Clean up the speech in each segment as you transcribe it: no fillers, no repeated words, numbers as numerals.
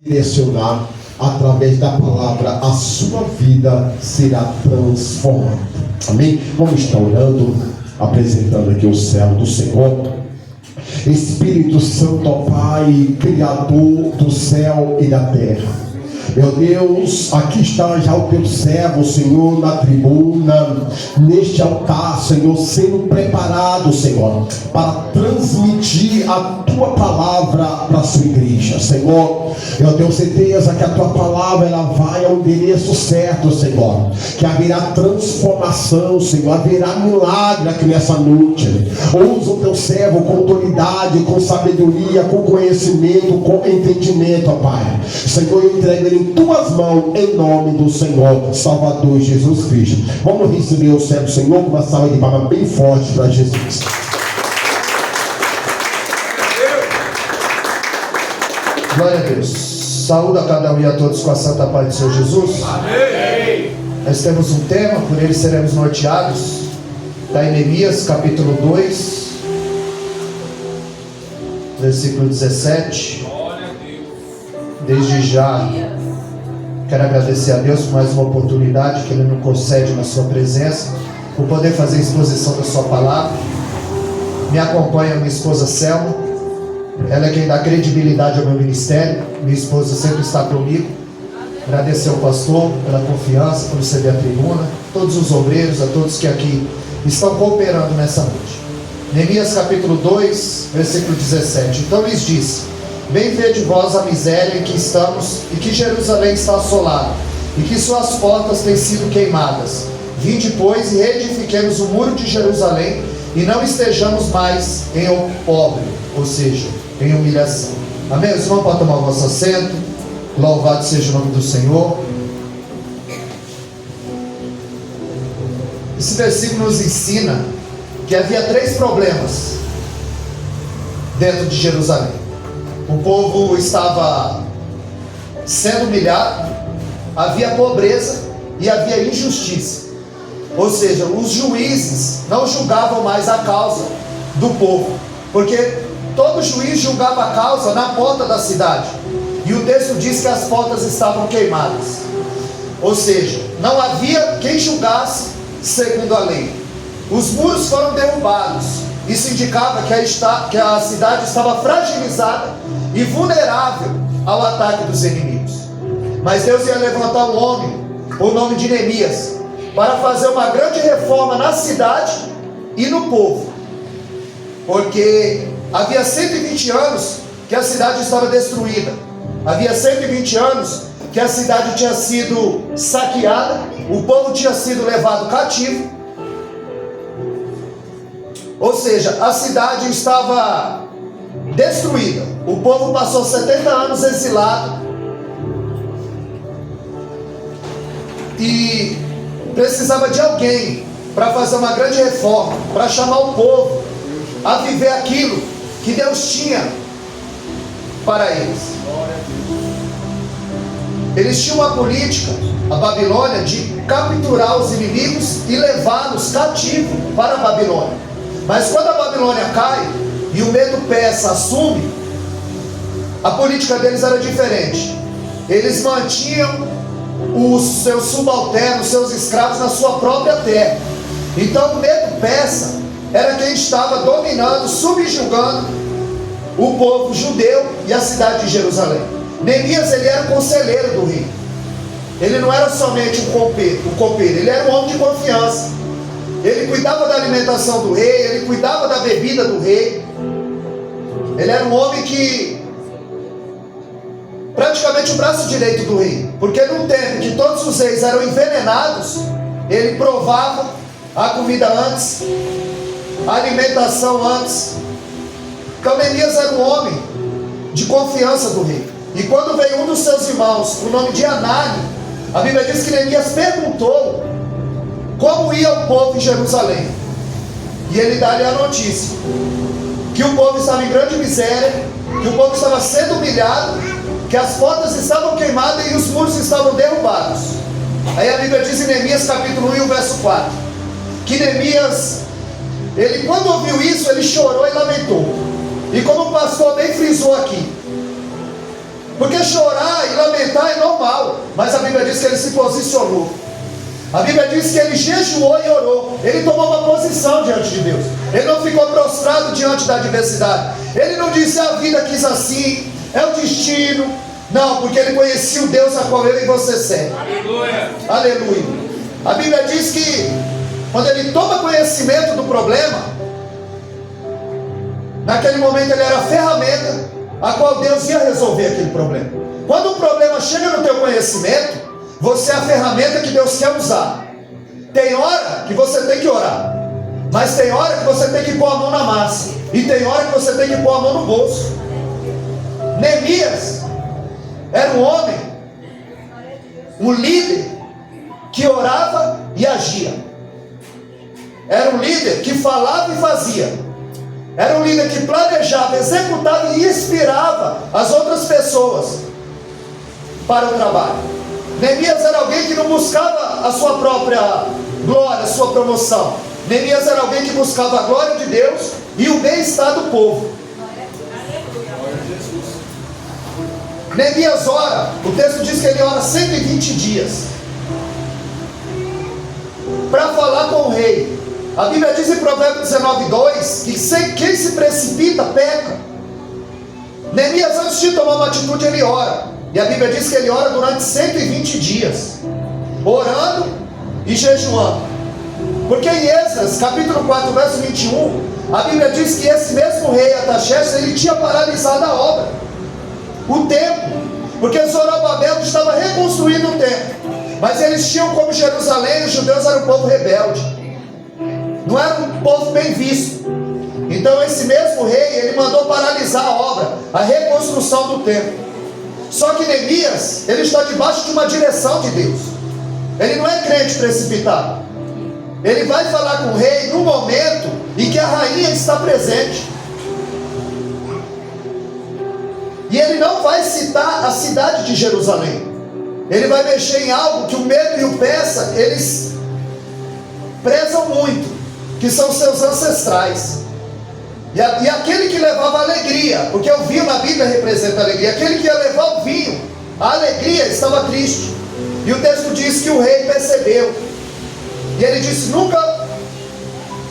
direcionar através da palavra, a sua vida será transformada. Amém? Vamos estar orando, apresentando aqui o céu do Senhor. Espírito Santo, ó Pai, Criador do céu e da terra. Meu Deus, aqui está já o teu servo, Senhor, na tribuna, neste altar, Senhor, sendo preparado, Senhor, para transmitir a tua palavra para a sua igreja, Senhor. Eu tenho certeza que a tua palavra, ela vai ao endereço certo, Senhor, que haverá transformação, Senhor, haverá milagre aqui nessa noite. Usa o teu servo com autoridade, com sabedoria, com conhecimento, com entendimento, ó Pai. Senhor, eu entrego ele em tuas mãos, em nome do Senhor Salvador Jesus Cristo. Vamos receber o servo do Senhor com uma salva de palmas bem forte para Jesus. Glória a Deus. Saúde a cada um e a todos com a santa paz do Senhor Jesus. Amém. Nós temos um tema, por ele seremos norteados. Está em Neemias capítulo 2, versículo 17. Glória a Deus. Desde já quero agradecer a Deus por mais uma oportunidade que Ele nos concede na sua presença, por poder fazer a exposição da sua palavra. Me acompanha minha esposa Selma. Ela é quem dá credibilidade ao meu ministério. Minha esposa sempre está comigo. Agradecer ao pastor pela confiança, por ceder a tribuna, todos os obreiros, a todos que aqui estão cooperando nessa noite. Neemias capítulo 2, versículo 17. Então lhes disse: bem vede vós a miséria em que estamos, e que Jerusalém está assolada, e que suas portas têm sido queimadas. Vinde, pois, e reedifiquemos o muro de Jerusalém, e não estejamos mais em opróbrio, ou seja, em humilhação. Amém? Os irmãos podem tomar o vosso assento. Louvado seja o nome do Senhor. Esse versículo nos ensina que havia 3 problemas dentro de Jerusalém. O povo estava sendo humilhado, havia pobreza e havia injustiça. Ou seja, os juízes não julgavam mais a causa do povo, porque todo juiz julgava a causa na porta da cidade. E o texto diz que as portas estavam queimadas. Ou seja, não havia quem julgasse segundo a lei. Os muros foram derrubados. Isso indicava que a cidade estava fragilizada e vulnerável ao ataque dos inimigos. Mas Deus ia levantar um homem, o nome de Neemias, para fazer uma grande reforma na cidade e no povo. Porque havia 120 anos que a cidade estava destruída. Havia 120 anos que a cidade tinha sido saqueada, o povo tinha sido levado cativo. Ou seja, a cidade estava destruída. O povo passou 70 anos exilado e precisava de alguém para fazer uma grande reforma, para chamar o povo a viver aquilo que Deus tinha para eles. Eles tinham uma política, a Babilônia, de capturar os inimigos e levá-los cativos para a Babilônia. Mas quando a Babilônia cai e o Medo-Persa assume, a política deles era diferente. Eles mantinham os seus subalternos, seus escravos na sua própria terra. Então o Medo-Persa era quem estava dominando, subjugando o povo judeu e a cidade de Jerusalém. Neemias, ele era conselheiro do rei. Ele não era somente um copeiro, ele era um homem de confiança. Ele cuidava da alimentação do rei, ele cuidava da bebida do rei. Ele era um homem que praticamente o braço direito do rei, porque num tempo que todos os reis eram envenenados, ele provava a comida antes, a alimentação antes. Então Neemias era um homem de confiança do rei. E quando veio um dos seus irmãos, o nome de Anani, a Bíblia diz que Neemias perguntou como ia o povo em Jerusalém. E ele dá-lhe a notícia que o povo estava em grande miséria, que o povo estava sendo humilhado, que as portas estavam queimadas e os muros estavam derrubados. Aí a Bíblia diz em Neemias capítulo 1 e o verso 4, que Neemias, ele quando ouviu isso, ele chorou e lamentou. E como o pastor bem frisou aqui, porque chorar lamentar é normal, mas a Bíblia diz que ele se posicionou. A Bíblia diz que ele jejuou e orou. Ele tomou uma posição diante de Deus. Ele não ficou prostrado diante da adversidade. Ele não disse: a vida quis assim, é o destino. Não, porque ele conhecia o Deus a qual eu e você serve. Aleluia. Aleluia. A Bíblia diz que quando ele toma conhecimento do problema, naquele momento ele era a ferramenta a qual Deus ia resolver aquele problema. Quando o problema chega no teu conhecimento, você é a ferramenta que Deus quer usar. Tem hora que você tem que orar, mas tem hora que você tem que pôr a mão na massa, e tem hora que você tem que pôr a mão no bolso. Neemias era um homem, um líder que orava e agia. Era um líder que falava e fazia. Era um líder que planejava, executava e inspirava as outras pessoas para o trabalho. Neemias era alguém que não buscava a sua própria glória, a sua promoção. Neemias era alguém que buscava a glória de Deus e o bem-estar do povo. Neemias ora, o texto diz que ele ora 120 dias para falar com o rei. A Bíblia diz em Provérbios 19:2 que quem se precipita peca. Neemias, antes de tomar uma atitude, ele ora. E a Bíblia diz que ele ora durante 120 dias, orando e jejuando. Porque em Esdras, capítulo 4, verso 21, a Bíblia diz que esse mesmo rei Artaxerxes, ele tinha paralisado a obra, o templo, porque Zorobabel estava reconstruindo o templo. Mas eles tinham como Jerusalém, os judeus eram um povo rebelde, não era um povo bem visto. Então esse mesmo rei, ele mandou paralisar a obra, a reconstrução do templo. Só que Neemias, ele está debaixo de uma direção de Deus. Ele não é crente precipitado. Ele vai falar com o rei no momento em que a rainha está presente. E ele não vai citar a cidade de Jerusalém. Ele vai mexer em algo que o medo e o peça, eles prezam muito, que são seus ancestrais. E aquele que levava alegria, porque o vinho na Bíblia representa alegria, aquele que ia levar o vinho, a alegria estava triste. E o texto diz que o rei percebeu, e ele disse: nunca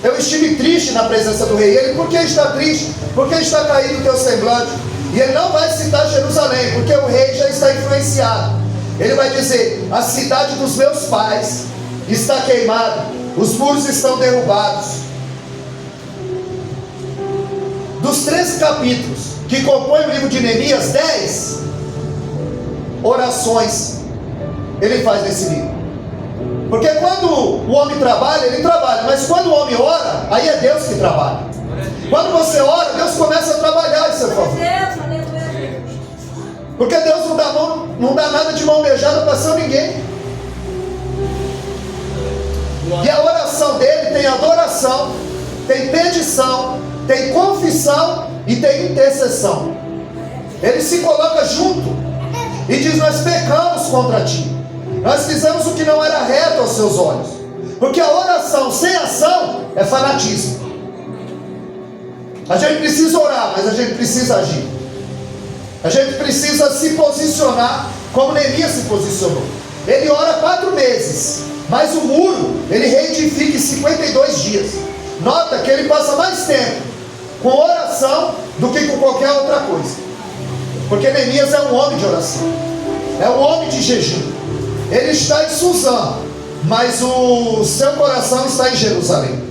eu estive triste na presença do rei. Ele: por que está triste? Por que está caído o teu semblante? E ele não vai citar Jerusalém, porque o rei já está influenciado. Ele vai dizer: a cidade dos meus pais está queimada, os muros estão derrubados. Dos 13 capítulos que compõem o livro de Neemias, 10 orações ele faz nesse livro. Porque quando o homem trabalha, ele trabalha, mas quando o homem ora, aí é Deus que trabalha. Quando você ora, Deus começa a trabalhar em seu favor. Porque Deus não dá nada de mão beijada para ser ninguém. E a oração dele tem adoração, tem petição, tem confissão e tem intercessão. Ele se coloca junto e diz: nós pecamos contra ti, nós fizemos o que não era reto aos seus olhos. Porque a oração sem ação é fanatismo. A gente precisa orar, mas a gente precisa agir. A gente precisa se posicionar como Neemias se posicionou. Ele ora 4 meses, mas o muro ele reedifica em 52 dias. Nota que ele passa mais tempo com oração do que com qualquer outra coisa. Porque Neemias é um homem de oração, é um homem de jejum. Ele está em Suzã, mas o seu coração está em Jerusalém.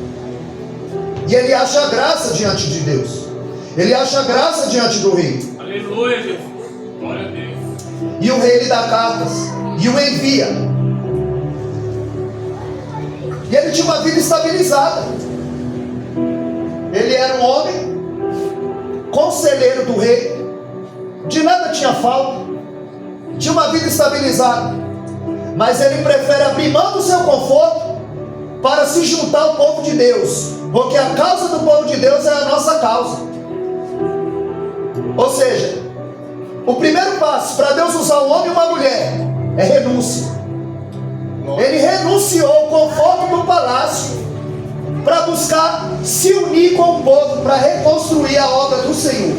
E ele acha graça diante de Deus. Ele acha graça diante do rei. Aleluia, Jesus. Glória a Deus. E o rei lhe dá cartas e o envia. E ele tinha uma vida estabilizada. Ele era um homem conselheiro do rei, de nada tinha falta, tinha uma vida estabilizada. Mas ele prefere abrir mão do seu conforto para se juntar ao povo de Deus, porque a causa do povo de Deus é a nossa causa. Ou seja, o primeiro passo para Deus usar um homem e uma mulher é renúncia. Ele renunciou ao conforto do palácio para buscar se unir com o povo para reconstruir a obra do Senhor.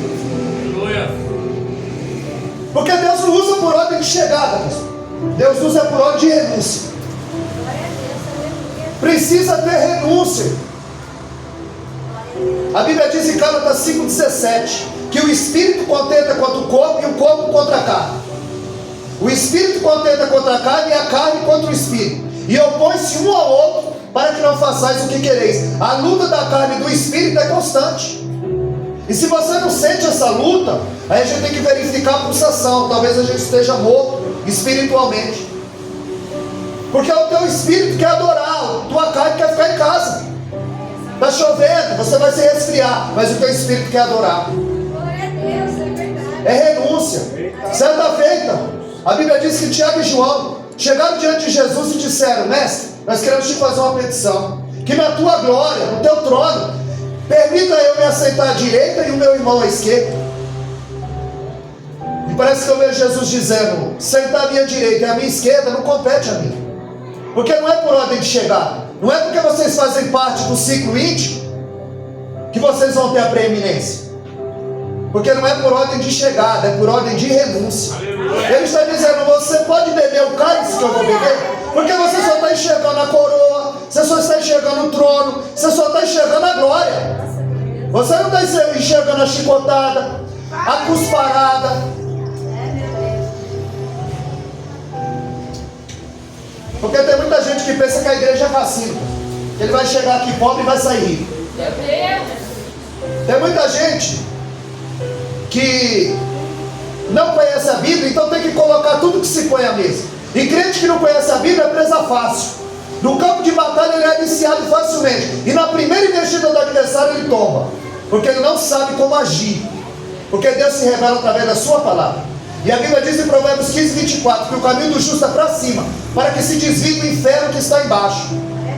Porque Deus não usa por ordem de chegada. nada, pastor. Deus usa por ordem de renúncia. Precisa ter renúncia. A Bíblia diz em Gálatas 5,17 que o Espírito contenta contra o corpo e o corpo contra a carne. O Espírito contenta contra a carne e a carne contra o Espírito, e opõe-se um ao outro para que não façais o que quereis. A luta da carne e do Espírito é constante. E se você não sente essa luta, aí a gente tem que verificar a pulsação. Talvez a gente esteja morto espiritualmente, porque o teu espírito quer adorar, a tua carne quer ficar em casa. Está chovendo, você vai se resfriar, mas o teu espírito quer adorar. É renúncia. Certa feita, a Bíblia diz que Tiago e João chegaram diante de Jesus e disseram: mestre, nós queremos te fazer uma petição, que na tua glória, no teu trono, permita eu me assentar à direita e o meu irmão à esquerda. E parece que eu vejo Jesus dizendo: sentar à minha direita e à minha esquerda não compete a mim, porque não é por ordem de chegada, não é porque vocês fazem parte do ciclo íntimo que vocês vão ter a preeminência, porque não é por ordem de chegada, é por ordem de renúncia. Ele está dizendo: você pode beber o cálice que eu vou beber, porque você só está enxergando a coroa, você só está enxergando o trono, você só está enxergando a glória, você não está enxergando a chicotada, a cusparada. Porque tem muita gente que pensa que a igreja é vacina, que ele vai chegar aqui pobre e vai sair rico. Tem muita gente que não conhece a Bíblia, então tem que colocar tudo que se põe à mesa. E crente que não conhece a Bíblia é presa fácil. No campo de batalha ele é aliciado facilmente, e na primeira investida do adversário ele toma, porque ele não sabe como agir, porque Deus se revela através da sua palavra. E a Bíblia diz em Provérbios 15:24 que o caminho do justo é para cima, para que se desvie do inferno que está embaixo.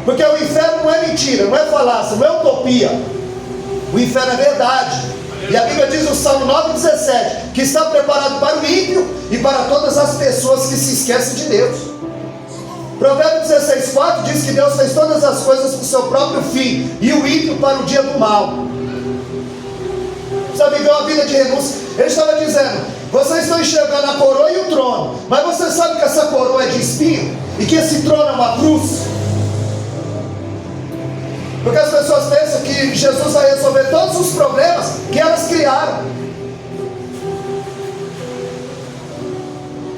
Porque o inferno não é mentira, não é falácia, não é utopia. O inferno é verdade. E a Bíblia diz no Salmo 9:17 que está preparado para o ímpio e para todas as pessoas que se esquecem de Deus. Provérbios 16:4 diz que Deus fez todas as coisas para o seu próprio fim, e o ímpio para o dia do mal. Precisa viver uma vida de renúncia. Ele estava dizendo: vocês estão enxergando a coroa e o trono, mas você sabe que essa coroa é de espinho e que esse trono é uma cruz? Porque as pessoas pensam que Jesus vai resolver todos os problemas que elas criaram.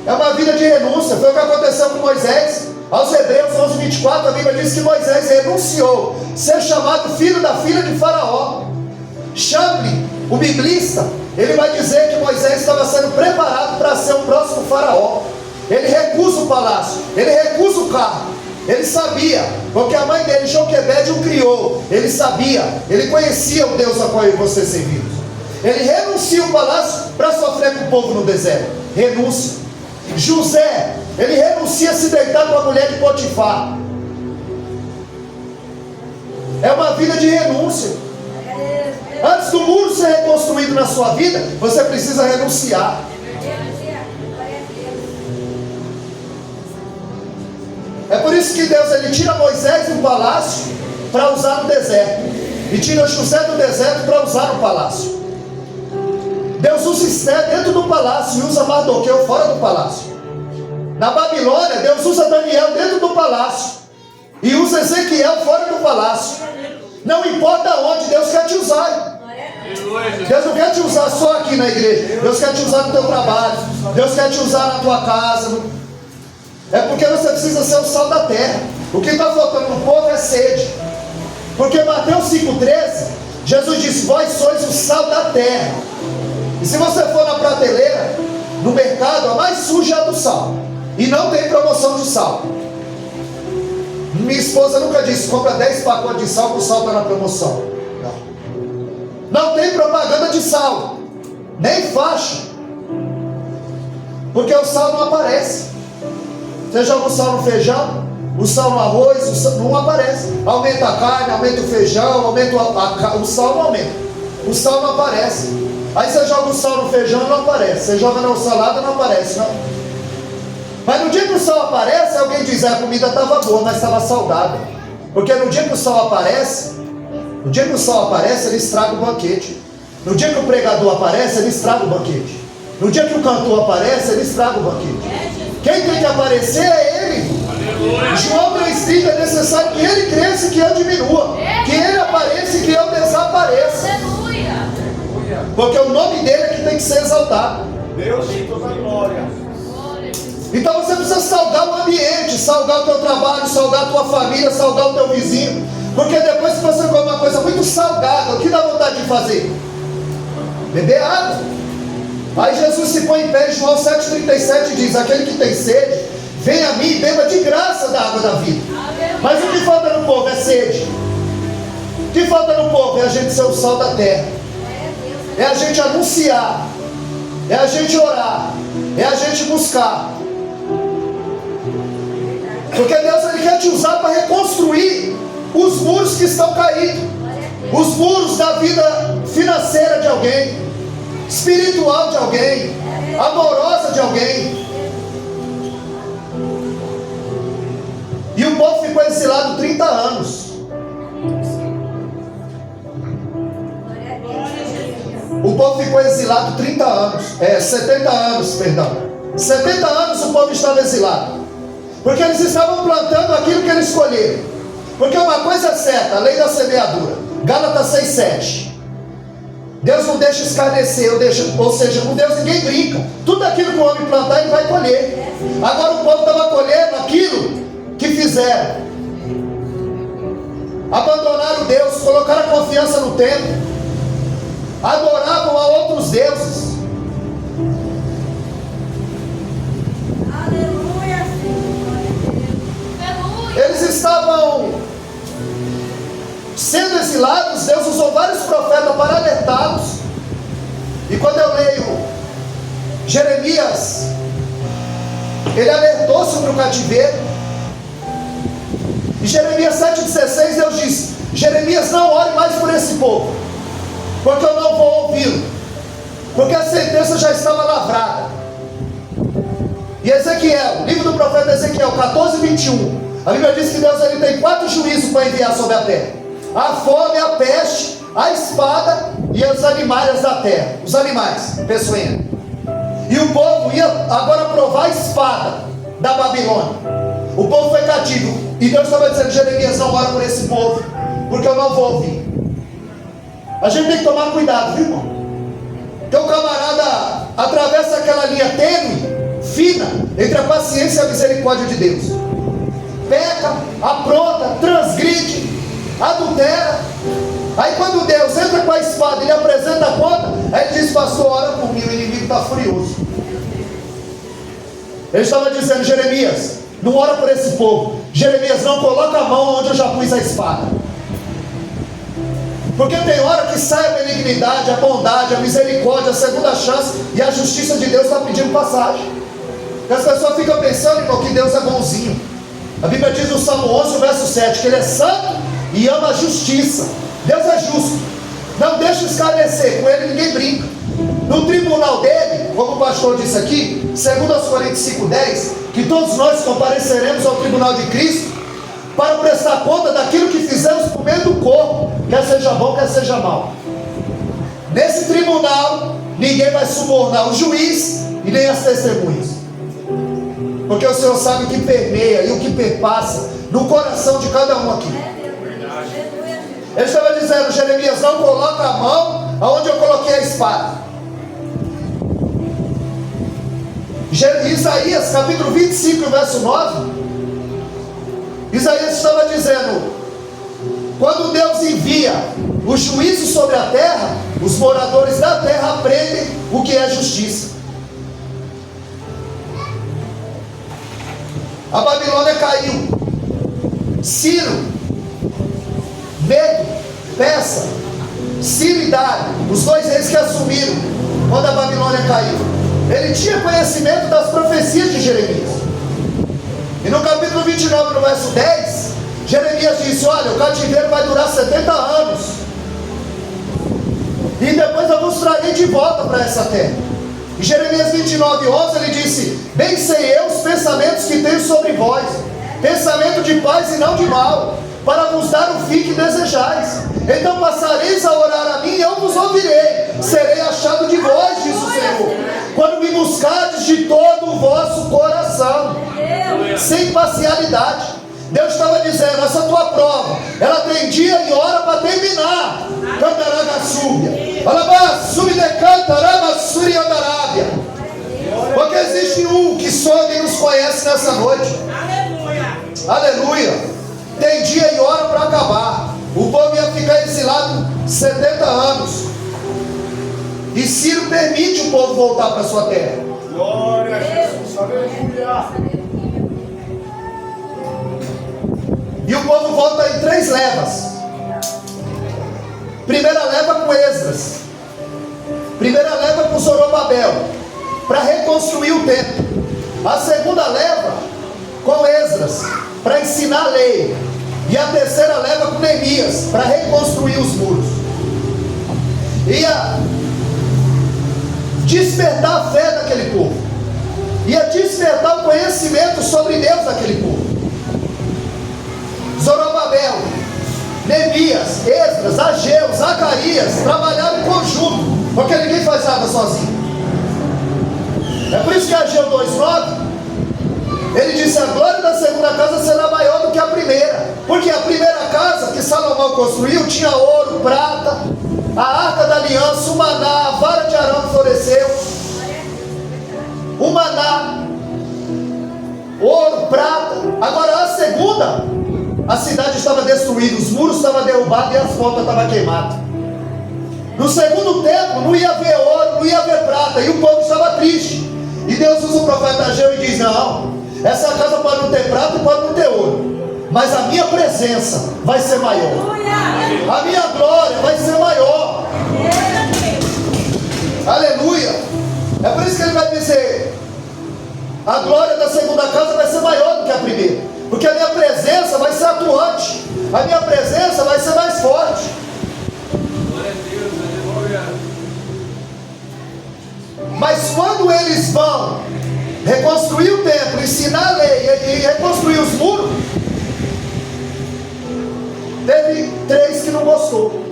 É uma vida de renúncia. Foi o que aconteceu com Moisés. Aos Hebreus 11:24 a Bíblia diz que Moisés renunciou ser chamado filho da filha de Faraó. Chambre, o biblista, ele vai dizer que Moisés estava sendo preparado para ser o próximo Faraó. Ele recusa o palácio, ele recusa o carro. Ele sabia, porque a mãe dele, Joquebede, o criou. Ele sabia, ele conhecia o Deus a qual você serviu. Ele renuncia o palácio para sofrer com o povo no deserto. Renúncia. José, ele renuncia a se deitar com a mulher de Potifar. É uma vida de renúncia. Antes do muro ser reconstruído na sua vida, você precisa renunciar. É por isso que Deus, ele tira Moisés do palácio para usar no deserto, e tira José do deserto para usar no palácio. Deus usa Esther dentro do palácio e usa Mardoqueu fora do palácio. Na Babilônia, Deus usa Daniel dentro do palácio e usa Ezequiel fora do palácio. Não importa onde, Deus quer te usar. Deus não quer te usar só aqui na igreja. Deus quer te usar no teu trabalho, Deus quer te usar na tua casa. É porque você precisa ser o sal da terra. O que está faltando no povo é sede. Porque Mateus 5,13, Jesus disse: vós sois o sal da terra. E se você for na prateleira, no mercado, a mais suja é a do sal, e não tem promoção de sal. Minha esposa nunca disse: compra 10 pacotes de sal, que o sal está na promoção. Não tem propaganda de sal, nem faixa, porque o sal não aparece. Você joga o sal no feijão, o sal no arroz, o sal não aparece. Aumenta a carne, aumenta o feijão, aumenta o sal não aumenta. O sal não aparece. Aí você joga o sal no feijão, não aparece. Você joga na salada, não aparece, não. Mas no dia que o sal aparece, alguém diz: a comida estava boa, mas estava saudável. Porque no dia que o sal aparece, ele estraga o banquete. No dia que o pregador aparece, ele estraga o banquete. No dia que o cantor aparece, ele estraga o banquete. Quem tem que aparecer é Ele. Aleluia. João 3,30 é necessário que Ele cresça e que eu diminua. Que Ele apareça e que eu desapareça. Porque o nome dele é que tem que ser exaltado. Deus em toda a glória. Então você precisa salgar o ambiente, salgar o teu trabalho, salgar a tua família, salgar o teu vizinho. Porque depois que você come uma coisa muito salgada, o que dá vontade de fazer? Beber água. Aí Jesus se põe em pé em João 7,37 diz: aquele que tem sede, venha a mim e beba de graça da água da vida. Mas o que falta no povo é sede. O que falta no povo é a gente ser o sal da terra. É a gente anunciar. É a gente orar. É a gente buscar. Porque Deus ele quer te usar para reconstruir os muros que estão caídos. Os muros da vida financeira de alguém, espiritual de alguém, amorosa de alguém. E o povo ficou exilado 30 anos. O povo ficou exilado 30 anos. 70 anos, perdão. 70 anos o povo estava exilado. Porque eles estavam plantando aquilo que eles escolheram. Porque uma coisa é certa, a lei da semeadura. Gálatas 6,7. Deus não deixa escarnecer, ou seja, com Deus ninguém brinca. Tudo aquilo que o homem plantar, ele vai colher. Agora o povo estava colhendo aquilo que fizeram. Abandonaram Deus, colocaram a confiança no templo, adoravam a outros deuses. Eles estavam sendo exilados. Deus usou vários profetas para alertá-los. E quando eu leio Jeremias, ele alertou sobre o cativeiro. Em Jeremias 7,16 Deus diz: Jeremias, não ore mais por esse povo, porque eu não vou ouvi-lo, porque a sentença já estava lavrada. E Ezequiel, livro do profeta Ezequiel 14:21, a Bíblia diz que Deus ele tem 4 juízos para enviar sobre a terra: a fome, a peste, a espada e os animais da terra. Os animais, peçonhenta. E o povo ia agora provar a espada da Babilônia. O povo foi cativo. E Deus estava dizendo: Jeremias, não ora por esse povo, porque eu não vou ouvir. A gente tem que tomar cuidado, viu, irmão? Porque o camarada atravessa aquela linha tênue, fina, entre a paciência e a misericórdia de Deus. Peca, apronta, transgride, adultera. Aí quando Deus entra com a espada e lhe apresenta a conta, aí ele diz: pastor, ora por mim, o inimigo está furioso. Ele estava dizendo: Jeremias, não ora por esse povo. Jeremias, não coloca a mão onde eu já pus a espada. Porque tem hora que sai a benignidade, a bondade, a misericórdia, a segunda chance, e a justiça de Deus está pedindo passagem. E as pessoas ficam pensando, irmão, que Deus é bonzinho. A Bíblia diz no Salmo 11, verso 7, que Ele é santo e ama a justiça. Deus é justo. Não deixa escarnecer, com Ele ninguém brinca. No tribunal dele, como o pastor disse aqui, segundo aos Coríntios 5:10, que todos nós compareceremos ao tribunal de Cristo para prestar conta daquilo que fizemos por meio do corpo, quer seja bom, quer seja mal. Nesse tribunal, ninguém vai subornar o juiz e nem as testemunhas, porque o Senhor sabe o que permeia e o que perpassa no coração de cada um aqui. Ele estava dizendo: Jeremias, não coloca a mão aonde eu coloquei a espada. Isaías capítulo 25, verso 9, Isaías estava dizendo: quando Deus envia o juízo sobre a terra, os moradores da terra aprendem o que é justiça. A Babilônia caiu. Ciro, Medo, Persa, Ciro e Dário, os 2 reis que assumiram quando a Babilônia caiu, ele tinha conhecimento das profecias de Jeremias. E no capítulo 29, no verso 10, Jeremias disse: olha, o cativeiro vai durar 70 anos, e depois eu vos trarei de volta para essa terra. Em Jeremias 29:11 ele disse: bem sei eu os pensamentos que tenho sobre vós, pensamento de paz e não de mal, para vos dar o fim que desejais. Então passareis a orar a mim e eu vos ouvirei, serei achado de vós, diz o Senhor, quando me buscardes de todo o vosso coração. sem parcialidade. Deus estava dizendo, essa tua prova, ela tem dia e hora para terminar. Cantaragasúbia. Porque existe um que só Deus conhece nessa noite. Aleluia. Tem dia e hora para acabar. O povo ia ficar exilado 70 anos. E Ciro permite o povo voltar para sua terra. Glória a Jesus. Aleluia. E o povo volta em 3 levas. Primeira leva com Esdras. Primeira leva com Zorobabel, para reconstruir o templo. A segunda leva com Esdras, para ensinar a lei. E a terceira leva com Neemias, para reconstruir os muros. Ia despertar a fé daquele povo. Ia despertar o conhecimento sobre Deus daquele povo. Zorobabel, Neemias, Esdras, Ageu, Zacarias trabalharam em conjunto, porque ninguém faz nada sozinho. É por isso que Ageu 2:9, ele disse, a glória da segunda casa será maior do que a primeira, porque a primeira casa que Salomão construiu tinha ouro, prata, a arca da aliança, o maná, a vara de Arão floresceu, o maná, ouro, prata. Agora a segunda, a cidade estava destruída, os muros estavam derrubados e as portas estavam queimadas. No segundo templo não ia haver ouro, não ia haver prata, e o povo estava triste. E Deus usa o profeta Ageu e diz, não, essa casa pode não ter prata e pode não ter ouro, mas a minha presença vai ser maior, a minha glória vai ser maior. Aleluia. É por isso que ele vai dizer, a glória da segunda casa vai ser maior do que a primeira, porque a minha presença vai ser atuante, a minha presença vai ser mais forte. Mas quando eles vão reconstruir o templo, ensinar a lei e reconstruir os muros, teve 3 que não gostou: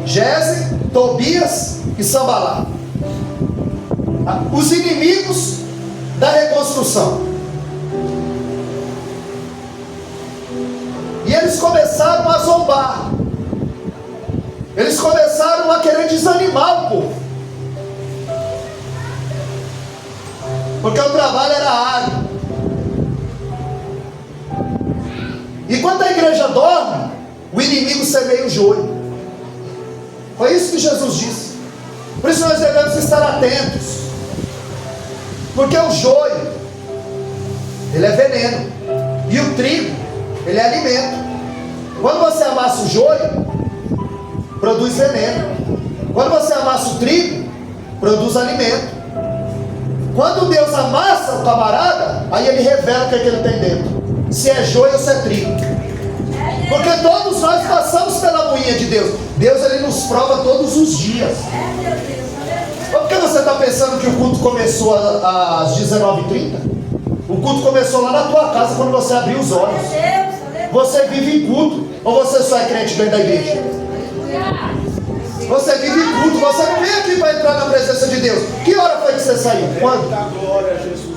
Gésem, Tobias e Sambalá, os inimigos da reconstrução. E eles começaram a zombar, eles começaram a querer desanimar o povo, porque o trabalho era árduo. E quando a igreja dorme, o inimigo semeia o joio. Foi isso que Jesus disse. Por isso nós devemos estar atentos, porque o joio, ele é veneno, e o trigo, ele é alimento. Quando você amassa o joio, produz veneno. Quando você amassa o trigo, produz alimento. Quando Deus amassa o camarada, aí ele revela o que, é que ele tem dentro, se é joio ou se é trigo. Porque todos nós passamos pela moinha de Deus. Deus, ele nos prova todos os dias. Por que você está pensando que o culto começou às 19h30? O culto começou lá na tua casa, quando você abriu os olhos. Você vive em culto, ou você só é crente dentro da igreja? Você vive em culto, você não vem aqui para entrar na presença de Deus. Que hora foi que você saiu? Quando? Glória a Jesus.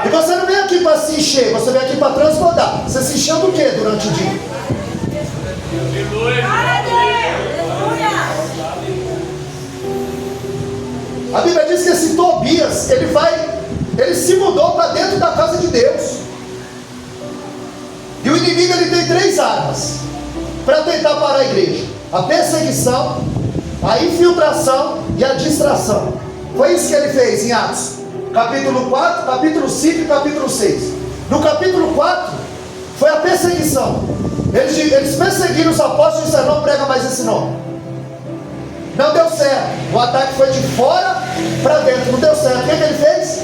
E você não vem aqui para se encher, você vem aqui para transbordar. Você se encheu do que durante o dia? A Bíblia diz que esse Tobias, ele se mudou para dentro da casa de Deus. E o inimigo, ele tem 3 armas para tentar parar a igreja: a perseguição, a infiltração e a distração. Foi isso que ele fez em Atos, capítulo 4, capítulo 5 e capítulo 6. No capítulo 4, foi a perseguição. Eles perseguiram os apóstolos e disseram, não prega mais esse nome. Não deu certo. O ataque foi de fora para dentro, não deu certo. O que ele fez?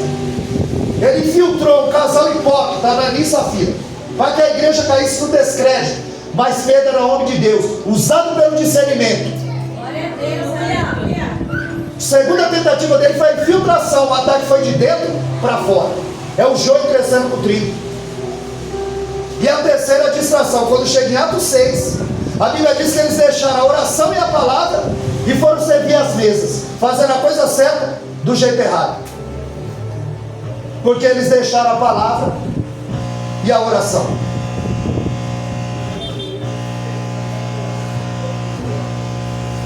Ele infiltrou um casal hipócrita, Ananias e Safira, para que a igreja caísse no descrédito. Mas Pedro era homem de Deus, usado pelo discernimento. Segunda tentativa dele foi a infiltração. O ataque foi de dentro para fora. É o joio crescendo com o trigo. E a terceira, a distração. Quando chega em Atos 6, a Bíblia diz que eles deixaram a oração e a palavra e foram servir as mesas, fazendo a coisa certa do jeito errado. Porque eles deixaram a palavra e a oração.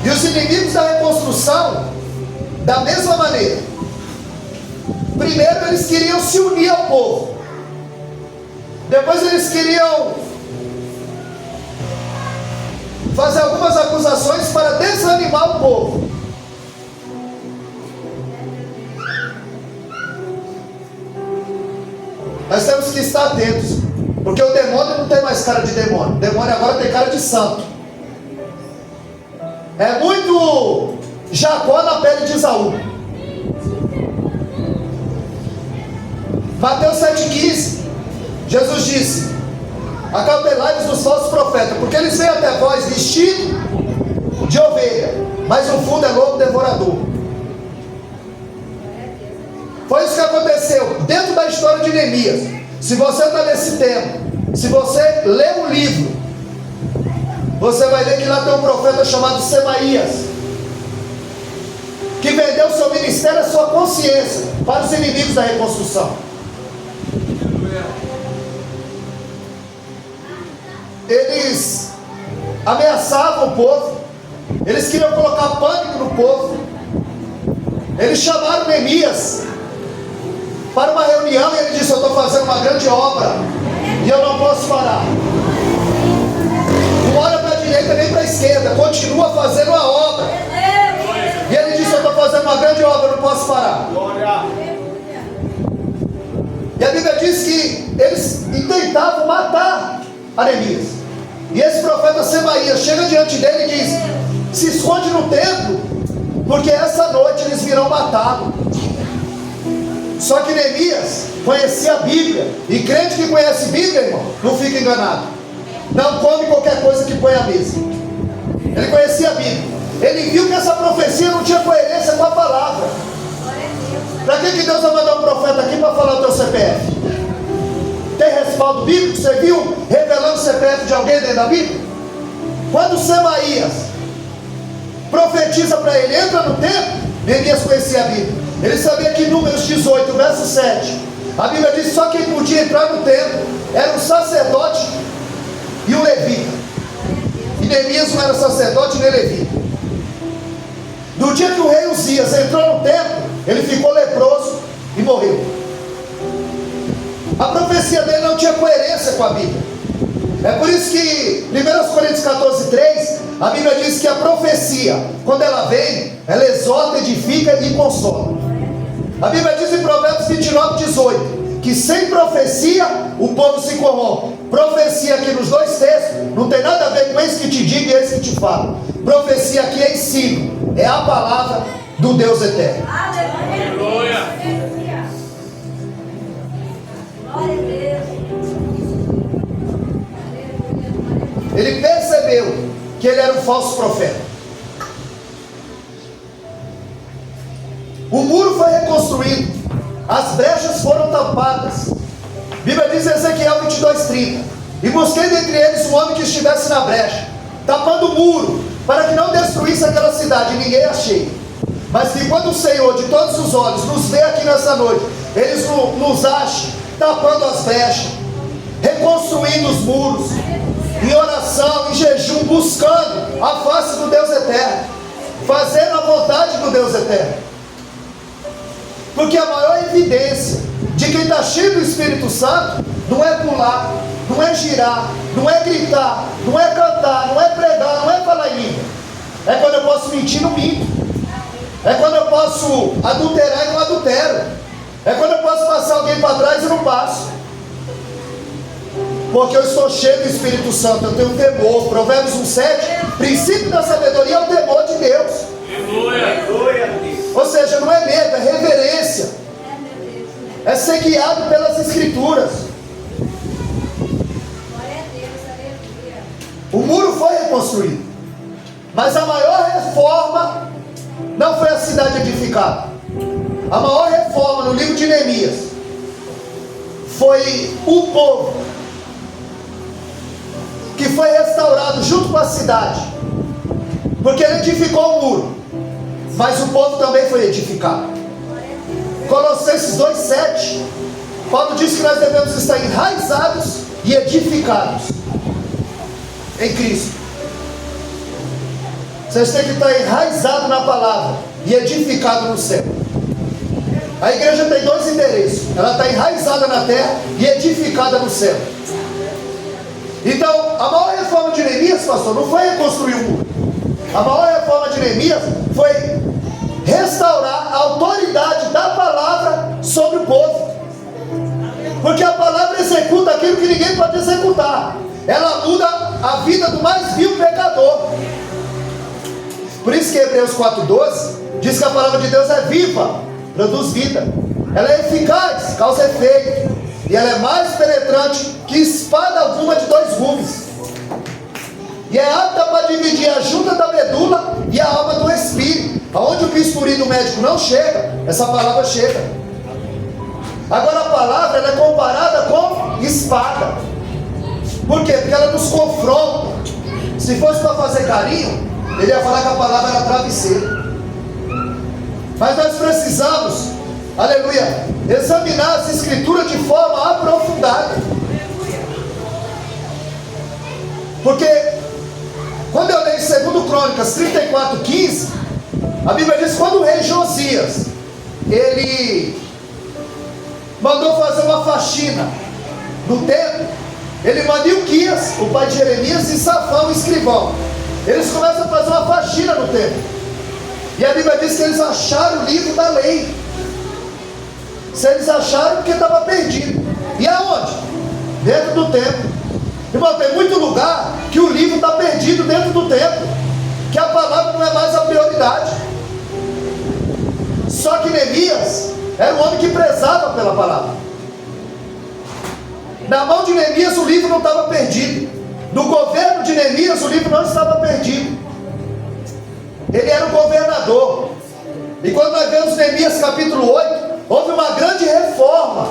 E os inimigos da reconstrução, da mesma maneira. Primeiro eles queriam se unir ao povo. Depois eles queriam fazer algumas acusações para desanimar o povo. Nós temos que estar atentos, porque o demônio não tem mais cara de demônio. O demônio agora tem cara de santo. É muito Jacó na pele de Esaú. Mateus 7,15, Jesus disse: acautelai-vos dos falsos profetas, porque eles vêm até vós vestidos de ovelha, mas no fundo é lobo devorador. Foi isso que aconteceu dentro da história de Neemias. Se você está nesse tempo, se você lê um livro, você vai ver que lá tem um profeta chamado Semaías, que vendeu seu ministério, a sua consciência, para os inimigos da reconstrução. Eles ameaçavam o povo, eles queriam colocar pânico no povo. Eles chamaram Neemias para uma reunião e ele disse: eu estou fazendo uma grande obra e eu não posso parar. Não olha para a direita nem para a esquerda, continua fazendo a obra. E ele disse: eu estou fazendo uma grande obra, eu não posso parar. E a Bíblia diz que eles tentavam matar a Neemias. E esse profeta Semaías chega diante dele e diz: se esconde no templo, porque essa noite eles virão matá-lo. Só que Neemias conhecia a Bíblia, e crente que conhece a Bíblia, irmão, não fica enganado. Não come qualquer coisa que põe à mesa. Ele conhecia a Bíblia. Ele viu que essa profecia não tinha coerência com a palavra. Para que Deus vai mandar um profeta aqui para falar o teu CPF? Tem respaldo bíblico? Você viu revelando o CPF de alguém dentro da Bíblia? Quando Semaías profetiza para ele, entra no templo, Neemias conhecia a Bíblia. Ele sabia que em Números 18, verso 7, a Bíblia diz: só quem podia entrar no templo era o sacerdote e o levita. E Neemias não era sacerdote nem levita. No dia que o rei Uzias entrou no templo, ele ficou leproso e morreu. A profecia dele não tinha coerência com a Bíblia. É por isso que 1 Coríntios 14:3, a Bíblia diz que a profecia, quando ela vem, ela exorta, edifica e consola. A Bíblia diz em Provérbios 29:18 que sem profecia o povo se corrompe. Profecia aqui nos dois textos não tem nada a ver com esse que te diga e esse que te fala. Profecia aqui é ensino, é a palavra do Deus eterno. Aleluia. Glória a Deus. Ele percebeu que ele era um falso profeta. O muro foi reconstruído, as brechas foram tampadas. A Bíblia diz em Ezequiel 22:30: e busquei dentre eles um homem que estivesse na brecha, tapando o muro, para que não destruísse aquela cidade, e ninguém achei. Mas que quando o Senhor de todos os olhos nos vê aqui nessa noite, eles nos achem tapando as brechas, reconstruindo os muros, em oração, em jejum, buscando a face do Deus eterno, fazendo a vontade do Deus eterno. Porque a maior evidência de quem está cheio do Espírito Santo não é pular, não é girar, não é gritar, não é cantar, não é pregar, não é falar em língua. É quando eu posso mentir e não minto. É quando eu posso adulterar e não adultero. É quando eu posso passar alguém para trás e não passo. Porque eu estou cheio do Espírito Santo, eu tenho temor. Provérbios 1:7, princípio da sabedoria é o temor de Deus. Aleluia. Ou seja, não é medo, é reverência. É ser guiado pelas Escrituras. Glória a Deus, aleluia. O muro foi reconstruído, mas a maior reforma não foi a cidade edificada. A maior reforma no livro de Neemias foi o povo, que foi restaurado junto com a cidade, porque ele edificou o muro, mas o povo também foi edificado. Colossenses 2:7 Paulo diz que nós devemos estar enraizados e edificados em Cristo. Vocês têm que estar enraizados na palavra e edificado no céu. A igreja tem dois endereços. Ela está enraizada na terra e edificada no céu. Então, a maior reforma de Neemias, pastor, não foi reconstruir o muro. A maior reforma de Neemias foi restaurar a autoridade da palavra sobre o povo. Porque a palavra executa aquilo que ninguém pode executar. Ela muda a vida do mais vil pecador. Por isso que Hebreus 4:12 diz que a palavra de Deus é viva, produz vida. Ela é eficaz, causa efeito. E ela é mais penetrante que espada alguma de dois gumes. E é apta para dividir a junta da medula e a alma do espírito. Aonde o bisturi do médico não chega, essa palavra chega. Agora a palavra ela é comparada com espada. Por quê? Porque ela nos confronta. Se fosse para fazer carinho, ele ia falar que a palavra era travesseiro. Mas nós precisamos, aleluia, examinar as escrituras de forma aprofundada. Porque quando eu leio 2 Crônicas 34:15, a Bíblia diz que quando o rei Josias ele mandou fazer uma faxina no templo, ele manda Ilquias, o pai de Jeremias, e Safão, o escrivão. Eles começam a fazer uma faxina no templo. E a Bíblia diz que eles acharam o livro da lei. Se eles acharam, porque estava perdido. E aonde? Dentro do templo. Irmão, tem muito lugar que o livro está perdido dentro do templo, que a palavra não é mais a prioridade. Só que Neemias era um homem que prezava pela palavra. Na mão de Neemias o livro não estava perdido. No governo de Neemias o livro não estava perdido. Ele era o governador. E quando nós vemos Neemias capítulo 8, houve uma grande reforma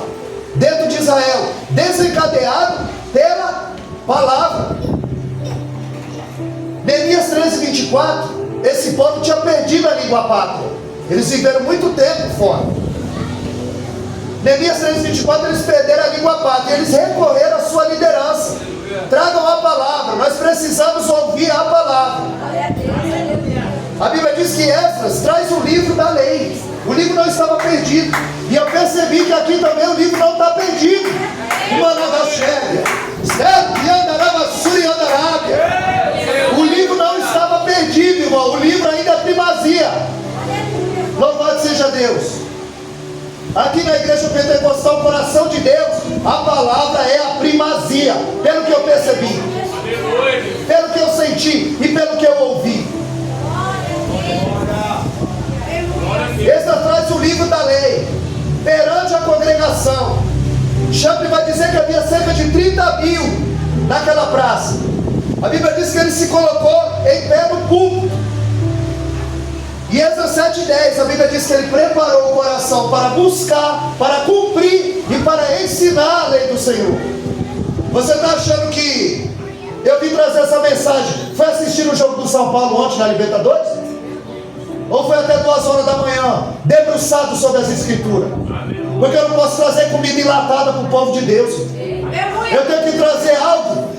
dentro de Israel, desencadeado pela palavra. Neemias 13:24, esse povo tinha perdido a língua pátria. Eles viveram muito tempo fora. Neemias 13:24, eles perderam a língua pátria. Eles recorreram à sua liderança. Tragam a palavra. Nós precisamos ouvir a palavra. A Bíblia diz que Esdras traz o livro da lei. O livro não estava perdido. E eu percebi que aqui também o livro não está perdido. Uma nova cheia. O livro não estava perdido, irmão. O livro ainda é primazia. Louvado seja Deus. Aqui na igreja pentecostal, coração de Deus, a palavra é a primazia. Pelo que eu percebi, pelo que eu senti e pelo que eu ouvi. Esdras traz o livro da lei perante a congregação. Chambre vai dizer que havia cerca de 30 mil naquela praça. A Bíblia diz que ele se colocou em pé no púlpito. E Esdras 7:10, a Bíblia diz que ele preparou o coração para buscar, para cumprir e para ensinar a lei do Senhor. Você está achando que eu vim trazer essa mensagem? Foi assistir o jogo do São Paulo ontem na Libertadores? Ou foi até 2 horas da manhã, debruçado sobre as escrituras? Porque eu não posso trazer comida enlatada para o povo de Deus. Eu tenho que trazer algo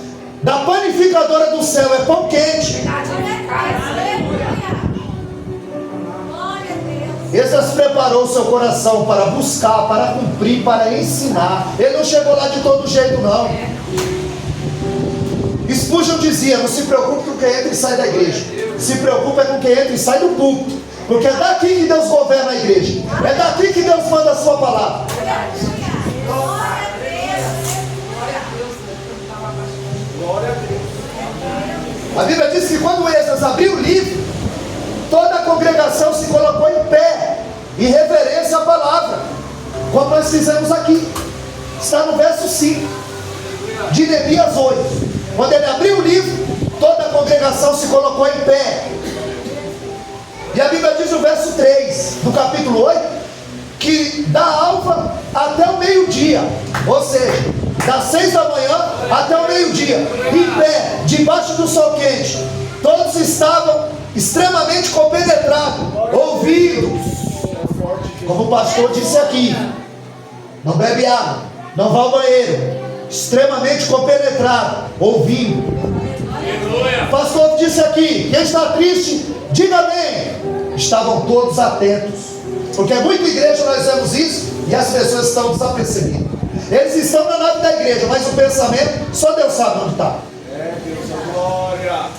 da panificadora do céu, é pão quente. Esdras preparou o seu coração para buscar, para cumprir, para ensinar. Ele não chegou lá de todo jeito, não. Spurgeon dizia: não se preocupe com quem entra e sai da igreja, se preocupe com quem entra e sai do púlpito. Porque é daqui que Deus governa a igreja, é daqui que Deus manda a sua palavra. A Bíblia diz que quando Esdras abriu o livro, toda a congregação se colocou em pé, em reverência à palavra, como nós fizemos aqui. Está no verso 5 de Neemias 8. Quando ele abriu o livro, toda a congregação se colocou em pé. E a Bíblia diz no verso 3 do capítulo 8, que da alva até o meio-dia, ou seja, das 6 da manhã até o meio-dia, em pé, debaixo do sol quente, todos estavam extremamente compenetrados, ouvindo, como o pastor disse aqui, não bebe água, não vai ao banheiro, extremamente compenetrado, ouvindo. Aleluia. O pastor disse aqui: quem está triste, diga amém. Estavam todos atentos, porque é muita igreja nós vemos isso e as pessoas estão desapercebidas. Eles estão na nave da igreja, mas o pensamento só Deus sabe onde está. É, Deus, a glória.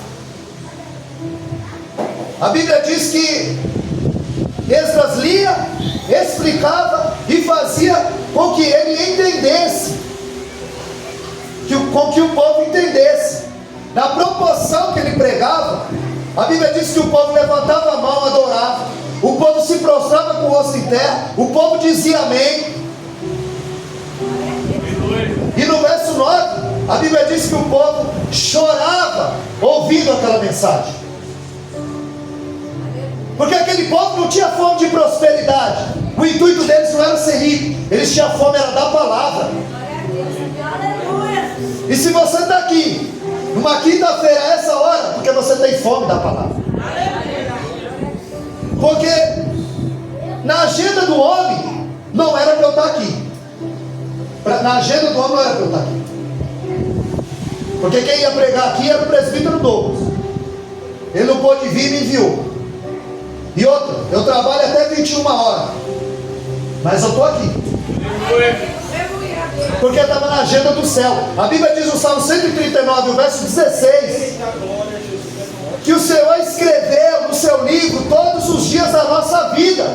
A Bíblia diz que Esdras lia, explicava e fazia com que ele entendesse, com que o povo entendesse. Na proporção que ele pregava, a Bíblia diz que o povo levantava a mão, adorava, o povo se prostrava com o rosto em terra, o povo dizia amém. E no verso 9, a Bíblia diz que o povo chorava ouvindo aquela mensagem. Porque aquele povo não tinha fome de prosperidade. O intuito deles não era ser rico, eles tinham fome, era da palavra. E se você está aqui numa quinta-feira a essa hora, porque você tem fome da palavra. Porque na agenda do homem não era para eu estar aqui. Na agenda do homem não era para eu estar aqui. Porque quem ia pregar aqui era o presbítero Douglas. Ele não pôde vir e me enviou. E outra, eu trabalho até 21 horas, mas eu estou aqui porque estava na agenda do céu. A Bíblia diz no Salmo 139, o verso 16, que o Senhor escreveu no seu livro todos os dias da nossa vida,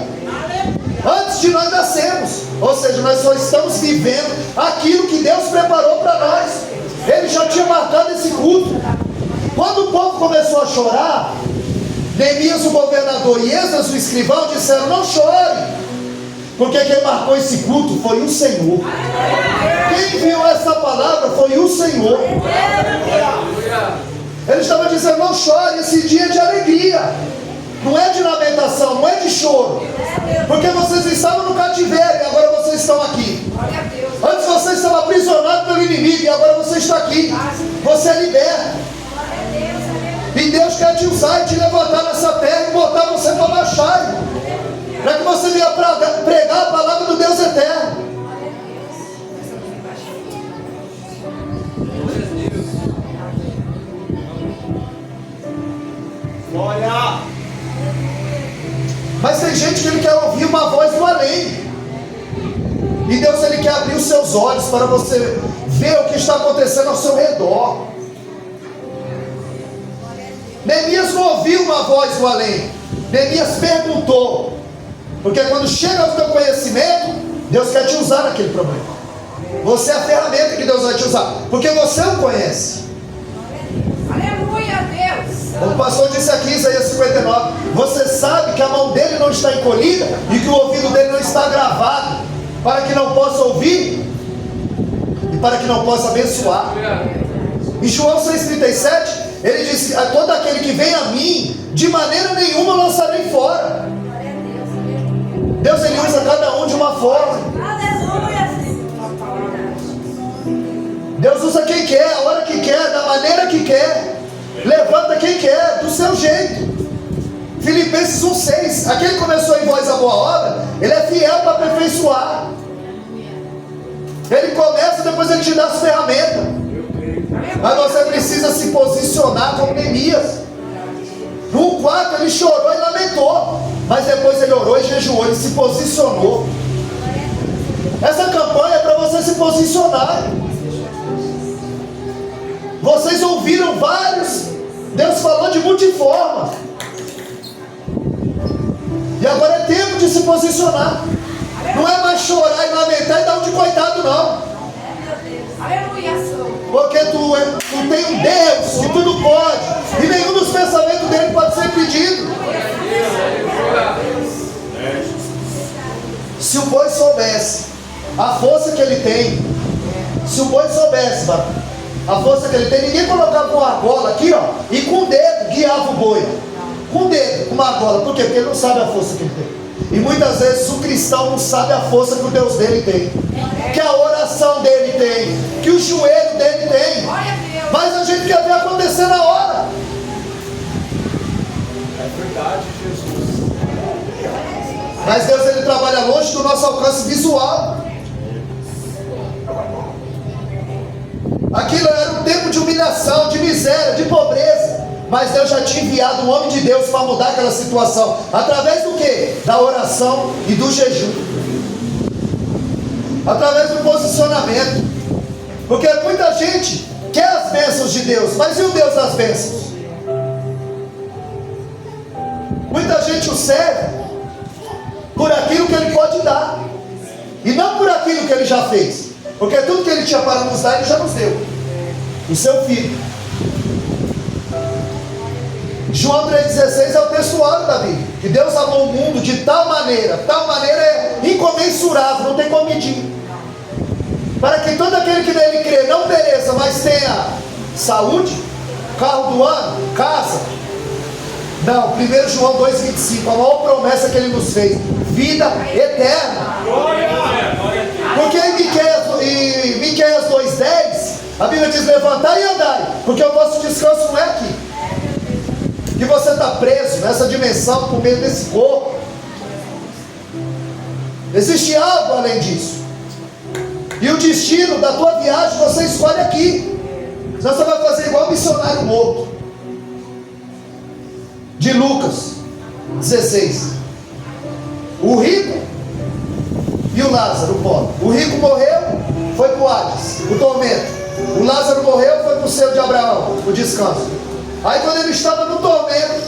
antes de nós nascermos. Ou seja, nós só estamos vivendo aquilo que Deus preparou para nós. Ele já tinha marcado esse culto. Quando o povo começou a chorar, Neemias, o governador, e Esdras, o escrivão, disseram: não chore, porque quem marcou esse culto foi o Senhor. Quem enviou essa palavra foi o Senhor. Ele estava dizendo: não chore, esse dia é de alegria, não é de lamentação, não é de choro, porque vocês estavam no cativeiro e agora vocês estão aqui. Antes vocês estavam aprisionados pelo inimigo e agora você está aqui. Você é liberto. E Deus quer te usar e te levantar nessa terra e botar você para baixar, para que você venha pregar a palavra do Deus eterno. Glória. Mas tem gente que ele quer ouvir uma voz do além. E Deus, ele quer abrir os seus olhos para você ver o que está acontecendo ao seu redor. Neemias não ouviu uma voz do além. Neemias perguntou. Porque quando chega ao teu conhecimento, Deus quer te usar naquele problema. Você é a ferramenta que Deus vai te usar, porque você o conhece. Aleluia, Deus. O pastor disse aqui, Isaías 59, você sabe que a mão dele não está encolhida e que o ouvido dele não está gravado, para que não possa ouvir e para que não possa abençoar. Em João 6,37, ele disse: a todo aquele que vem a mim, de maneira nenhuma lançarei fora. Deus, ele usa cada um de uma forma. Aleluia. Deus usa quem quer, a hora que quer, da maneira que quer. Levanta quem quer, do seu jeito. Filipenses 1,6, aquele que começou em vós a boa obra, ele é fiel para aperfeiçoar. Ele começa, depois ele te dá as ferramentas. Mas você precisa se posicionar como Neemias. No 4 ele chorou e lamentou, mas depois ele orou e jejuou, ele se posicionou. Essa campanha é para você se posicionar. Vocês ouviram vários, Deus falou de multiforma, e agora é tempo de se posicionar. Não é mais chorar e lamentar e dar um de coitado, não. Aleluia. Porque tu tem um Deus que tudo pode, e nenhum dos pensamentos dele pode ser impedido. Se o boi soubesse a força que ele tem, se o boi soubesse, a força que ele tem, ninguém colocava uma argola aqui, ó, e com o dedo guiava o boi. Com o dedo, com uma argola. Por quê? Porque ele não sabe a força que ele tem. E muitas vezes o cristão não sabe a força que o Deus dele tem, que a oração dele tem, que o joelho dele tem. Mas a gente quer ver acontecer na hora. É verdade, Jesus. Mas Deus, ele trabalha longe do nosso alcance visual. Aquilo era um tempo de humilhação, de miséria, de pobreza. Mas Deus já tinha enviado um homem de Deus para mudar aquela situação. Através do quê? Da oração e do jejum. Através do posicionamento. Porque muita gente quer as bênçãos de Deus, mas e o Deus das bênçãos? Muita gente o serve por aquilo que Ele pode dar, e não por aquilo que Ele já fez. Porque tudo que Ele tinha para nos dar, Ele já nos deu. O seu Filho. João 3,16 é o textuário da Bíblia. Que Deus amou o mundo de tal maneira é incomensurável, não tem como medir. Para que todo aquele que nele crê não pereça, mas tenha saúde, carro do ano, casa. Não, 1 João 2,25, a maior promessa que Ele nos fez: vida eterna. Porque em Miqueias 2,10, a Bíblia diz: levantai e andai, porque o vosso descanso não é aqui. Que você está preso nessa dimensão por meio desse corpo. Existe algo além disso. E o destino da tua viagem você escolhe aqui. Senão você vai fazer igual o missionário morto de Lucas 16. O rico e o Lázaro, o pobre. O rico morreu, foi para o Hades, o tormento. O Lázaro morreu, foi para o seio de Abraão, o descanso. Aí quando ele estava no tormento,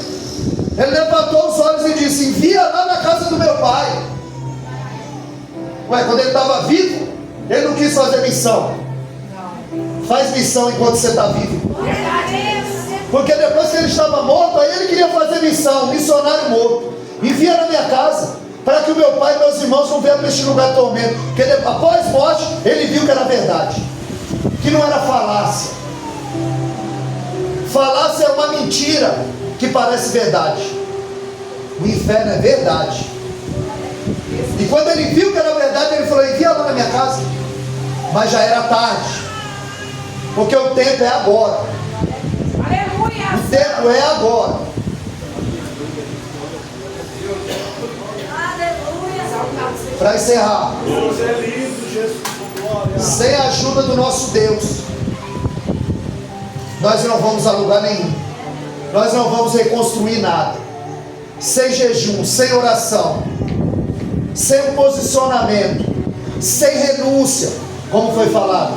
ele levantou os olhos e disse: envia lá na casa do meu pai. Ué, quando ele estava vivo, ele não quis fazer missão. Faz missão enquanto você está vivo. Porque depois que ele estava morto, aí ele queria fazer missão, missionário morto. Envia na minha casa, para que o meu pai e meus irmãos não venham para este lugar de tormento. Porque após morte, ele viu que era verdade, que não era falácia. Falácia é uma mentira que parece verdade. O inferno é verdade. E quando ele viu que era verdade, ele falou: envia lá na minha casa. Mas já era tarde, porque o tempo é agora. Aleluia. O tempo é agora. Aleluia. Para encerrar, Deus é lindo, Jesus, glória. sem a ajuda do nosso Deus, nós não vamos a lugar nenhum. Nós não vamos reconstruir nada. Sem jejum, sem oração, sem um posicionamento, sem renúncia, como foi falado.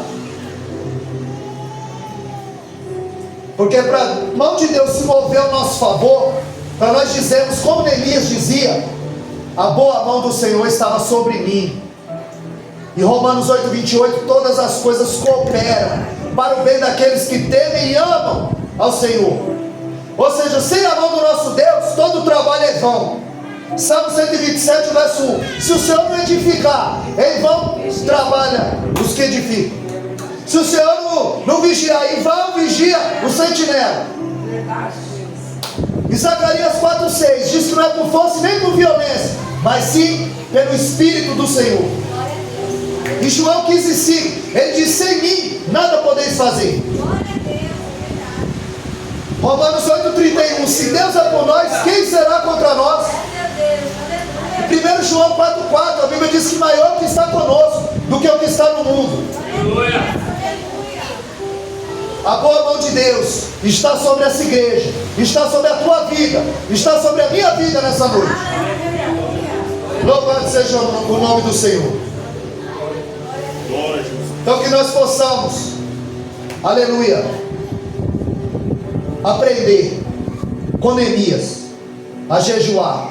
Porque para a mão de Deus se mover ao nosso favor, para nós dizermos, como Neemias dizia: a boa mão do Senhor estava sobre mim. E Romanos 8,28, todas as coisas cooperam para o bem daqueles que temem e amam ao Senhor. Ou seja, sem a mão do nosso Deus, todo o trabalho é vão. Salmo 127, verso 1. Se o Senhor não edificar, em vão trabalha os que edificam. Se o Senhor não vigiar, em vão vigia o sentinela. E Zacarias 4,6 diz que não é por força nem por violência, mas sim pelo Espírito do Senhor. E João 15,5, ele diz: sem mim nada podeis fazer. Romanos 8,31, se Deus é por nós, quem será contra nós? 1 João 4,4, a Bíblia diz que maior que está conosco do que o que está no mundo. A boa mão de Deus está sobre essa igreja, está sobre a tua vida, está sobre a minha vida nessa noite. Louvado seja o nome do Senhor. Então que nós possamos, aleluia, aprender com Neemias a jejuar,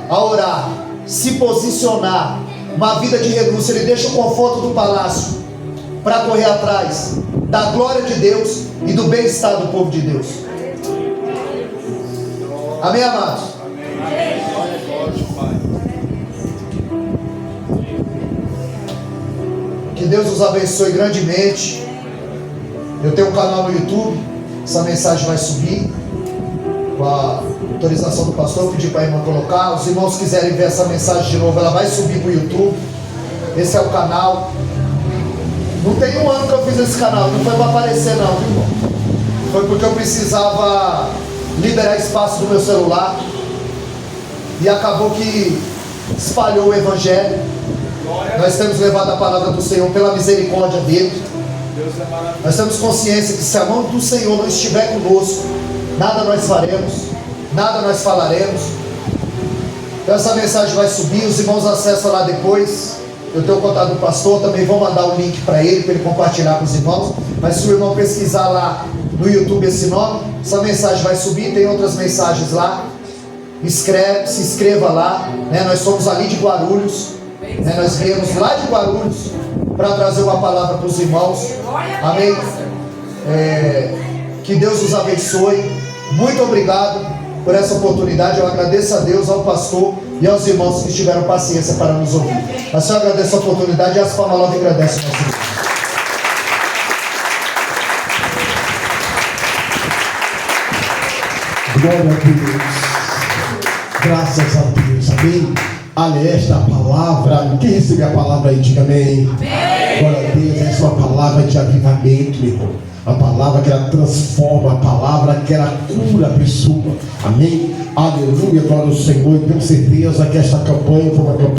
a orar, se posicionar, uma vida de renúncia. Ele deixa o conforto do palácio para correr atrás da glória de Deus e do bem-estar do povo de Deus. Amém, amados? Que Deus nos abençoe grandemente. Eu tenho um canal no YouTube, essa mensagem vai subir com a autorização do pastor. Eu pedi para a irmã colocar. Os irmãos quiserem ver essa mensagem de novo, ela vai subir para o YouTube. Esse é o canal. Não tem um ano que eu fiz esse canal, não foi para aparecer não, viu, irmão? Foi porque eu precisava liberar espaço do meu celular, e acabou que espalhou o evangelho, Nós temos levado a palavra do Senhor pela misericórdia dele. Deus é maravilhoso. Nós temos consciência que se a mão do Senhor não estiver conosco, nada nós faremos, nada nós falaremos. Então essa mensagem vai subir, os irmãos acessam lá depois. Eu tenho o contato do pastor, também vou mandar o link para ele compartilhar com os irmãos. Mas se o irmão pesquisar lá no YouTube esse nome, essa mensagem vai subir, tem outras mensagens lá. Se inscreva lá, né? Nós somos ali de Guarulhos, né? Nós viemos lá de Guarulhos para trazer uma palavra para os irmãos. Amém? Que Deus os abençoe. Muito obrigado por essa oportunidade. Eu agradeço a Deus, ao pastor e aos irmãos que tiveram paciência para nos ouvir. A senhora agradece a oportunidade e as palmas logo agradecem o nosso Deus. Glória a Deus. Graças a Deus. Amém. Olha, esta palavra. Quem recebeu a palavra aí, diga amém. Glória a Deus. Essa é uma palavra de avivamento, meu irmão. A palavra que ela transforma, a palavra que ela cura a pessoa. Amém. Aleluia. Glória ao Senhor. Eu tenho certeza que esta campanha foi uma campanha